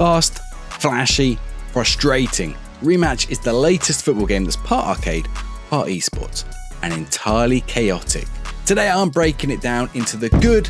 Fast, flashy, frustrating. Rematch is the latest football game that's part arcade, part esports, and entirely chaotic. Today I'm breaking it down into the good,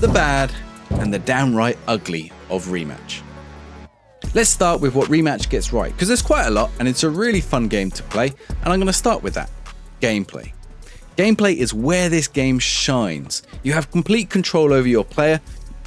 the bad, and the downright ugly of Rematch. Let's start with what Rematch gets right, because there's quite a lot and it's a really fun game to play, and I'm going to start with that. Gameplay. Gameplay is where this game shines. You have complete control over your player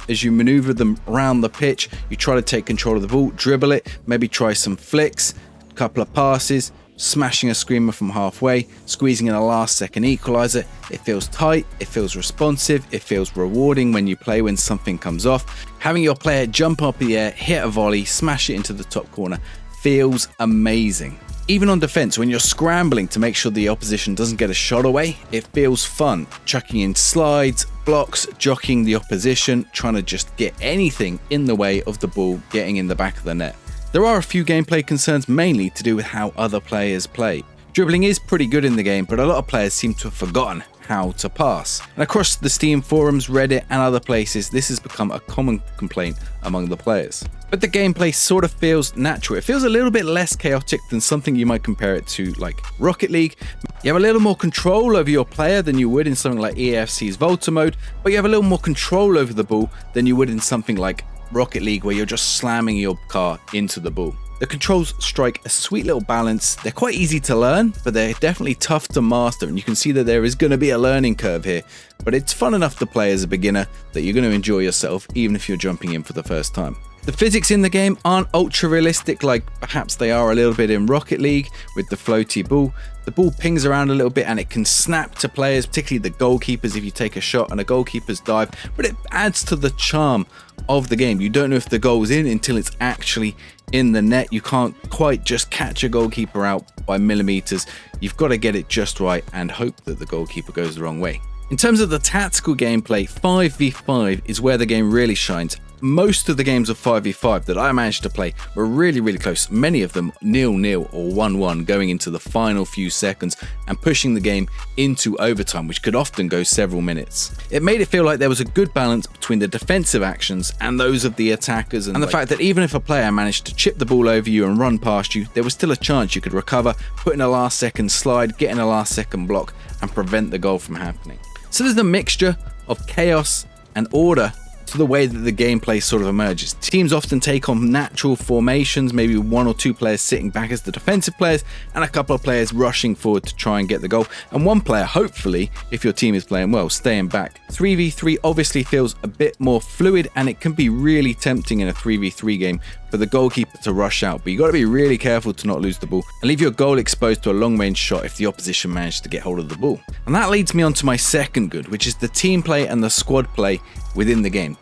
as you maneuver them around the pitch. You try to take control of the ball, dribble it, maybe try some flicks, a couple of passes, smashing a screamer from halfway, squeezing in a last second equalizer. It feels tight, it feels responsive, it feels rewarding when you play when something comes off. Having your player jump up in the air, hit a volley, smash it into the top corner feels amazing. Even on defense, when you're scrambling to make sure the opposition doesn't get a shot away, it feels fun. Chucking in slides, blocks, jockeying the opposition, trying to just get anything in the way of the ball getting in the back of the net. There are a few gameplay concerns, mainly to do with how other players play. Dribbling is pretty good in the game, but a lot of players seem to have forgotten how to pass. And across the Steam forums, Reddit, and other places, this has become a common complaint among the players. But the gameplay sort of feels natural. It feels a little bit less chaotic than something you might compare it to, like Rocket League. You have a little more control over your player than you would in something like EAFC's Volta mode, but you have a little more control over the ball than you would in something like Rocket League, where you're just slamming your car into the ball. The controls strike a sweet little balance. They're quite easy to learn, but they're definitely tough to master, and you can see that there is going to be a learning curve here, but it's fun enough to play as a beginner that you're going to enjoy yourself even if you're jumping in for the first time. The physics in the game aren't ultra realistic like perhaps they are a little bit in Rocket League with the floaty ball. The ball pings around a little bit and it can snap to players, particularly the goalkeepers if you take a shot and a goalkeeper's dive, but it adds to the charm of the game. You don't know if the goal's in until it's actually in the net. You can't quite just catch a goalkeeper out by millimeters. You've got to get it just right and hope that the goalkeeper goes the wrong way. In terms of the tactical gameplay, 5v5 is where the game really shines. Most of the games of 5v5 that I managed to play were really close, many of them 0-0 or 1-1 going into the final few seconds and pushing the game into overtime, which could often go several minutes. It made it feel like there was a good balance between the defensive actions and those of the attackers, and the fact that even if a player managed to chip the ball over you and run past you, there was still a chance you could recover, put in a last second slide, get in a last second block and prevent the goal from happening. So there's a mixture of chaos and order to the way that the gameplay sort of emerges. Teams often take on natural formations, maybe one or two players sitting back as the defensive players and a couple of players rushing forward to try and get the goal, and one player, hopefully, if your team is playing well, staying back. 3v3 obviously feels a bit more fluid, and it can be really tempting in a 3v3 game for the goalkeeper to rush out, but you got to be really careful to not lose the ball and leave your goal exposed to a long range shot if the opposition managed to get hold of the ball. And that leads me on to my second good, which is the team play and the squad play within the game.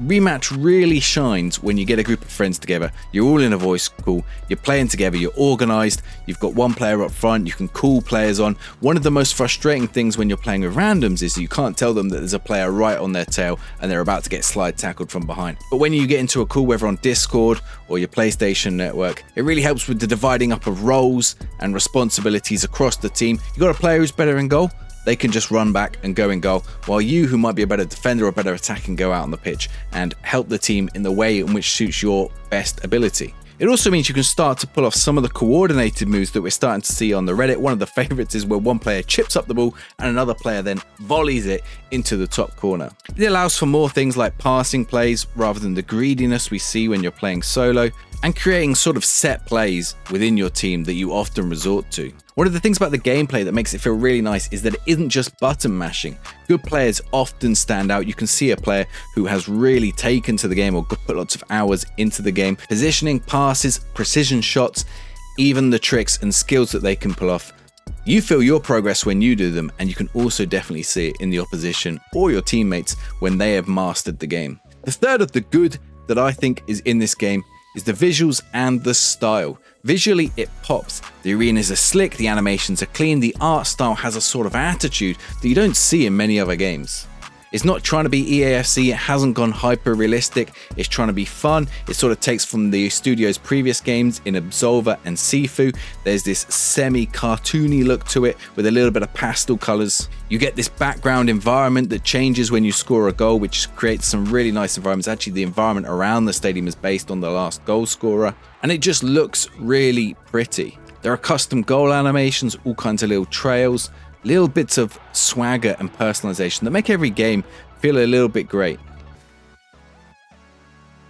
Rematch really shines when you get a group of friends together, you're all in a voice call, you're playing together, you're organised, you've got one player up front, you can call players on. One of the most frustrating things when you're playing with randoms is you can't tell them that there's a player right on their tail and they're about to get slide tackled from behind. But when you get into a call, whether on Discord or your PlayStation network, it really helps with the dividing up of roles and responsibilities across the team. You've got a player who's better in goal, they can just run back and go in goal, while you, who might be a better defender or better attacker, can go out on the pitch and help the team in the way in which suits your best ability. It also means you can start to pull off some of the coordinated moves that we're starting to see on the Reddit. One of the favorites is where one player chips up the ball and another player then volleys it into the top corner. It allows for more things like passing plays rather than the greediness we see when you're playing solo, and creating sort of set plays within your team that you often resort to. One of the things about the gameplay that makes it feel really nice is that it isn't just button mashing. Good players often stand out. You can see a player who has really taken to the game or put lots of hours into the game. Positioning, passes, precision shots, even the tricks and skills that they can pull off. You feel your progress when you do them, and you can also definitely see it in the opposition or your teammates when they have mastered the game. The third of the good that I think is in this game is the visuals and the style. Visually, it pops. The arenas are slick, the animations are clean, the art style has a sort of attitude that you don't see in many other games. It's not trying to be EAFC, it hasn't gone hyper realistic, it's trying to be fun. It sort of takes from the studio's previous games in Absolver and Sifu. There's this semi-cartoony look to it with a little bit of pastel colors. You get this background environment that changes when you score a goal, which creates some really nice environments. Actually, the environment around the stadium is based on the last goal scorer, and it just looks really pretty. There are custom goal animations, all kinds of little trails, little bits of swagger and personalization that make every game feel a little bit great.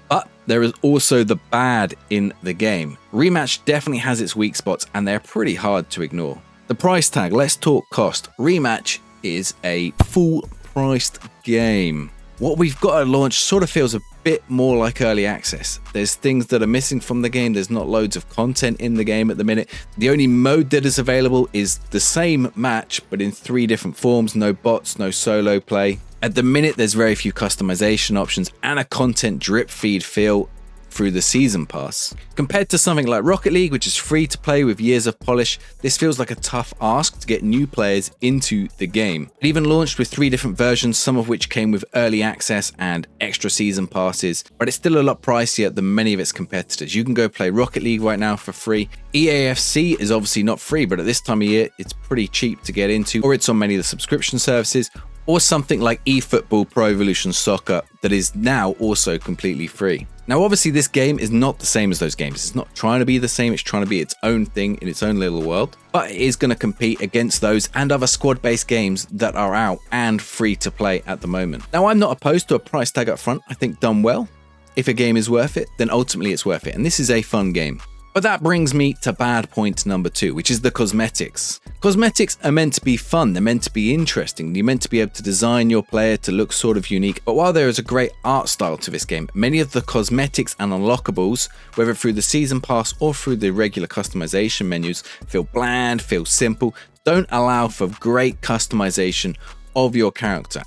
But there is also the bad in the game. Rematch definitely has its weak spots, and they're pretty hard to ignore. The price tag, let's talk cost. Rematch is a full-priced game. What we've got at launch sort of feels a bit more like early access. There's things that are missing from the game. There's not loads of content in the game at the minute. The only mode that is available is the same match, but in 3 different forms. No bots, no solo play. At the minute, there's very few customization options and a content drip feed feel through the season pass. Compared to something like Rocket League, which is free to play with years of polish, this feels like a tough ask to get new players into the game. It even launched with 3 different versions, some of which came with early access and extra season passes, but it's still a lot pricier than many of its competitors. You can go play Rocket League right now for free. EAFC is obviously not free, but at this time of year, it's pretty cheap to get into, or it's on many of the subscription services, or something like eFootball Pro Evolution Soccer that is now also completely free. Now, obviously, this game is not the same as those games. It's not trying to be the same. It's trying to be its own thing in its own little world. But it is going to compete against those and other squad-based games that are out and free to play at the moment. Now, I'm not opposed to a price tag up front. I think done well, if a game is worth it, then ultimately it's worth it. And this is a fun game. But that brings me to bad point number 2, which is the cosmetics. Cosmetics are meant to be fun, they're meant to be interesting, you're meant to be able to design your player to look sort of unique, but while there is a great art style to this game, many of the cosmetics and unlockables, whether through the season pass or through the regular customization menus, feel bland, feel simple, don't allow for great customization of your character.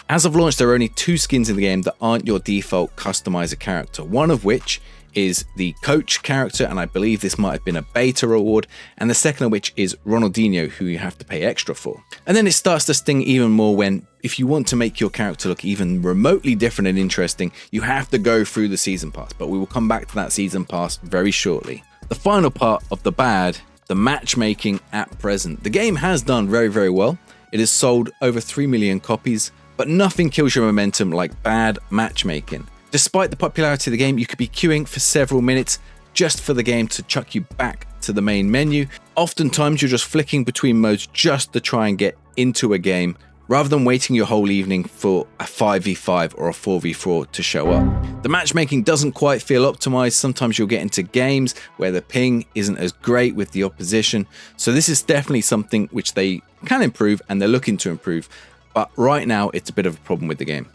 As of launch, there are only 2 skins in the game that aren't your default customizer character, one of which is the coach character, and I believe this might have been a beta reward, and the second of which is Ronaldinho, who you have to pay extra for. And then it starts to sting even more when, if you want to make your character look even remotely different and interesting, you have to go through the season pass, but we will come back to that season pass very shortly. The final part of the bad, the matchmaking at present. The game has done very, very well. It has sold over 3 million copies, but nothing kills your momentum like bad matchmaking. Despite the popularity of the game, you could be queuing for several minutes just for the game to chuck you back to the main menu. Oftentimes, you're just flicking between modes just to try and get into a game, rather than waiting your whole evening for a 5v5 or a 4v4 to show up. The matchmaking doesn't quite feel optimized. Sometimes you'll get into games where the ping isn't as great with the opposition. So this is definitely something which they can improve, and they're looking to improve. But right now, it's a bit of a problem with the game.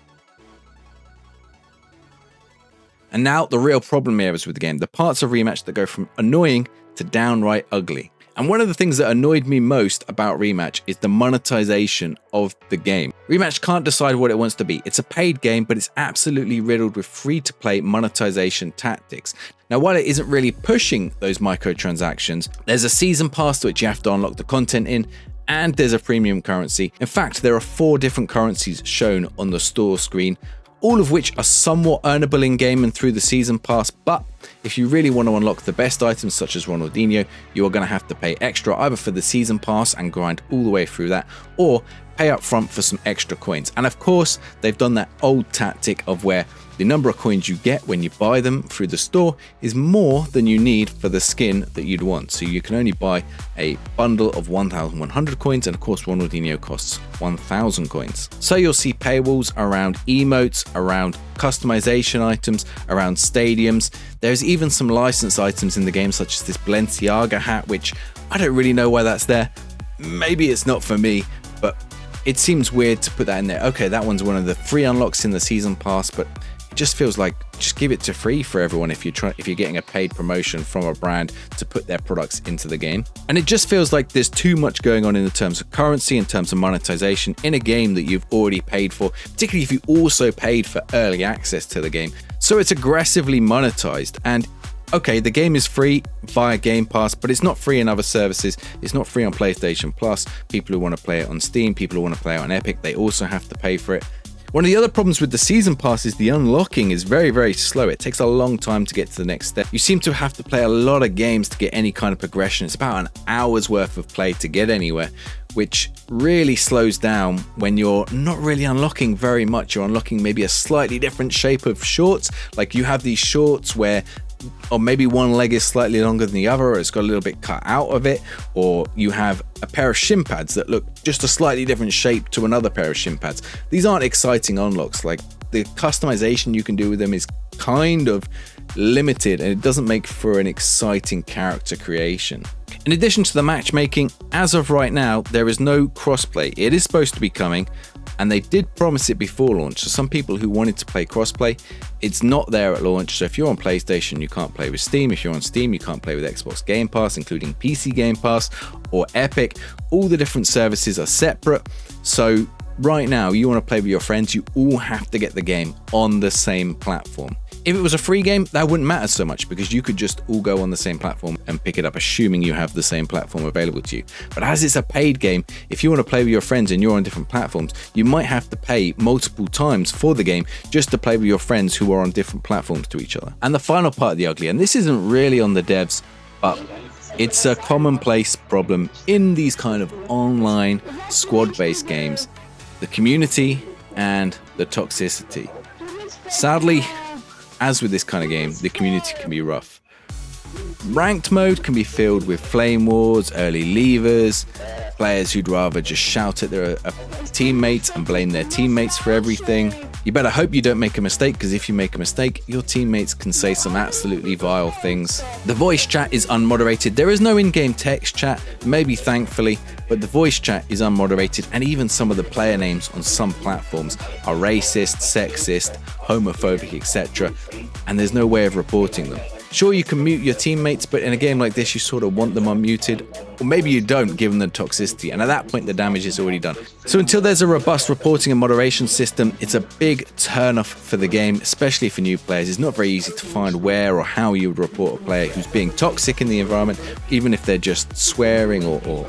And now the real problem areas with the game, the parts of Rematch that go from annoying to downright ugly. And one of the things that annoyed me most about Rematch is the monetization of the game. Rematch can't decide what it wants to be. It's a paid game, but it's absolutely riddled with free-to-play monetization tactics. Now, while it isn't really pushing those microtransactions, there's a season pass to which you have to unlock the content in, and there's a premium currency. In fact, there are 4 different currencies shown on the store screen, all of which are somewhat earnable in-game and through the season pass, but if you really want to unlock the best items such as Ronaldinho, you are going to have to pay extra either for the season pass and grind all the way through that, or pay up front for some extra coins. And of course, they've done that old tactic of where the number of coins you get when you buy them through the store is more than you need for the skin that you'd want. So you can only buy a bundle of 1,100 coins, and of course Ronaldinho costs 1,000 coins. So you'll see paywalls around emotes, around customization items, around stadiums. There's even some licensed items in the game, such as this Balenciaga hat, which I don't really know why that's there. Maybe it's not for me, but it seems weird to put that in there. Okay, that one's one of the free unlocks in the season pass, but it just feels like just give it to free for everyone if you're getting a paid promotion from a brand to put their products into the game. And it just feels like there's too much going on in the terms of currency, in terms of monetization in a game that you've already paid for, particularly if you also paid for early access to the game. So it's aggressively monetized, and okay, the game is free via Game Pass, but it's not free in other services. It's not free on PlayStation Plus. People who want to play it on Steam, people who want to play it on Epic, they also have to pay for it. One of the other problems with the season pass is the unlocking is very, very slow. It takes a long time to get to the next step. You seem to have to play a lot of games to get any kind of progression. It's about an hour's worth of play to get anywhere, which really slows down when you're not really unlocking very much. You're unlocking maybe a slightly different shape of shorts. Like you have these shorts where or maybe one leg is slightly longer than the other, or it's got a little bit cut out of it, or you have a pair of shin pads that look just a slightly different shape to another pair of shin pads. These aren't exciting unlocks. Like the customization you can do with them is kind of limited, and it doesn't make for an exciting character creation. In addition to the matchmaking, as of right now, there is no crossplay. It is supposed to be coming, and they did promise it before launch. So some people who wanted to play crossplay, it's not there at launch. So if you're on PlayStation, you can't play with Steam. If you're on Steam, you can't play with Xbox Game Pass, including PC Game Pass or Epic. All the different services are separate. So right now, you want to play with your friends, you all have to get the game on the same platform. If it was a free game, that wouldn't matter so much because you could just all go on the same platform and pick it up, assuming you have the same platform available to you. But as it's a paid game, if you want to play with your friends and you're on different platforms, you might have to pay multiple times for the game just to play with your friends who are on different platforms to each other. And the final part of the ugly, and this isn't really on the devs, but it's a commonplace problem in these kind of online squad-based games: the community and the toxicity. Sadly, as with this kind of game, the community can be rough. Ranked mode can be filled with flame wars, early leavers, players who'd rather just shout at their teammates and blame their teammates for everything. You better hope you don't make a mistake, because if you make a mistake, your teammates can say some absolutely vile things. The voice chat is unmoderated. There is no in-game text chat, maybe thankfully, but the voice chat is unmoderated, and even some of the player names on some platforms are racist, sexist, homophobic, etc., and there's no way of reporting them. Sure, you can mute your teammates, but in a game like this, you sort of want them unmuted, or maybe you don't, given the toxicity, and at that point, the damage is already done. So until there's a robust reporting and moderation system, it's a big turn-off for the game, especially for new players. It's not very easy to find where or how you would report a player who's being toxic in the environment, even if they're just swearing or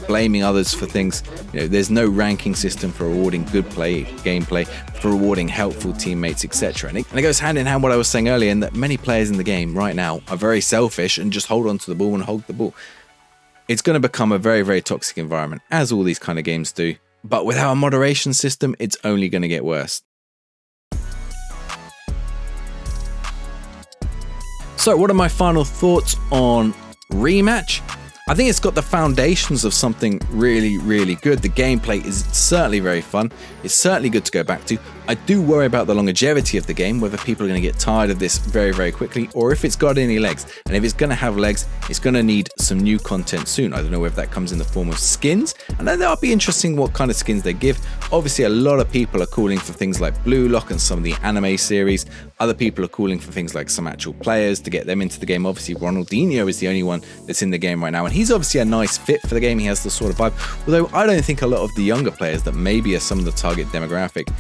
blaming others for things. You know, there's no ranking system for rewarding good gameplay, for rewarding helpful teammates, etc. And it goes hand in hand with what I was saying earlier, in that many players in the game right now are very selfish and just hold on to the ball and hold the ball. It's going to become a very, very toxic environment, as all these kind of games do. But without a moderation system, it's only going to get worse. So what are my final thoughts on Rematch? I think it's got the foundations of something really, really good. The gameplay is certainly very fun. It's certainly good to go back to. I do worry about the longevity of the game, whether people are going to get tired of this very, very quickly, or if it's got any legs. And if it's going to have legs, it's going to need some new content soon. I don't know whether that comes in the form of skins, and that'll be interesting what kind of skins they give. Obviously, a lot of people are calling for things like Blue Lock and some of the anime series. Other people are calling for things like some actual players to get them into the game. Obviously, Ronaldinho is the only one that's in the game right now, and he's obviously a nice fit for the game. He has the sort of vibe. Although I don't think a lot of the younger players that maybe are some of the target demographic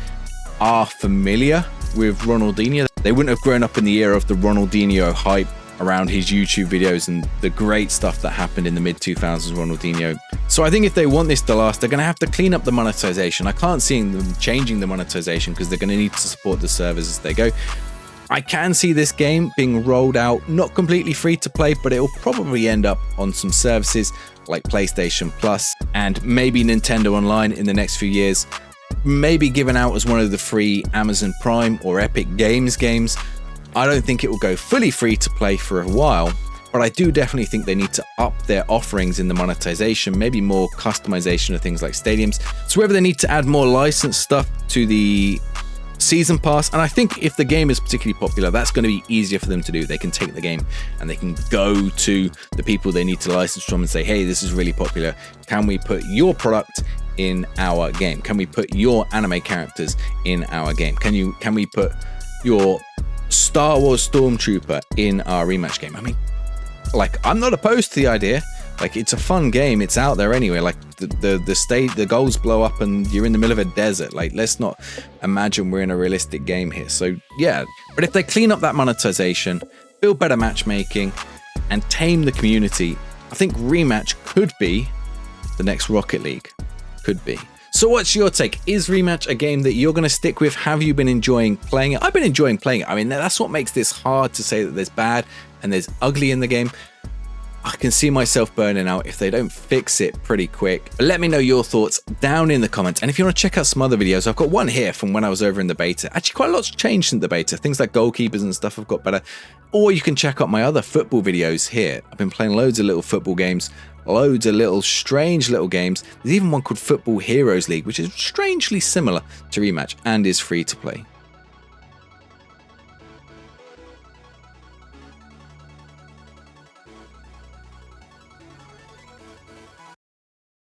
are familiar with Ronaldinho. They wouldn't have grown up in the era of the Ronaldinho hype around his YouTube videos and the great stuff that happened in the mid-2000s Ronaldinho. So I think if they want this to last, they're going to have to clean up the monetization. I can't see them changing the monetization because they're going to need to support the servers as they go. I can see this game being rolled out, not completely free to play, but it will probably end up on some services like PlayStation Plus and maybe Nintendo Online in the next few years. Maybe given out as one of the free Amazon Prime or Epic Games games. I don't think it will go fully free to play for a while, but I do definitely think they need to up their offerings in the monetization, maybe more customization of things like stadiums. So whether they need to add more licensed stuff to the season pass, and I think if the game is particularly popular, that's going to be easier for them to do. They can take the game and they can go to the people they need to license from and say, hey, this is really popular. Can we put your product in our game? Can we put your anime characters in our game? Can we put your Star Wars Stormtrooper in our Rematch game? I mean, like, I'm not opposed to the idea. Like, it's a fun game. It's out there anyway. Like, the goals blow up and you're in the middle of a desert. Like, let's not imagine we're in a realistic game here. So yeah, but if they clean up that monetization, build better matchmaking, and tame the community, I think Rematch could be the next Rocket League. Could be. So what's your take? Is Rematch a game that you're going to stick with? Have you been enjoying playing it? I've been enjoying playing it. I mean, that's what makes this hard to say that there's bad and there's ugly in the game. I can see myself burning out if they don't fix it pretty quick. But let me know your thoughts down in the comments. And if you want to check out some other videos, I've got one here from when I was over in the beta. Actually, quite a lot's changed in the beta. Things like goalkeepers and stuff have got better. Or you can check out my other football videos here. I've been playing loads of little football games, loads of little strange little games. There's even one called Football Heroes League, which is strangely similar to Rematch and is free to play.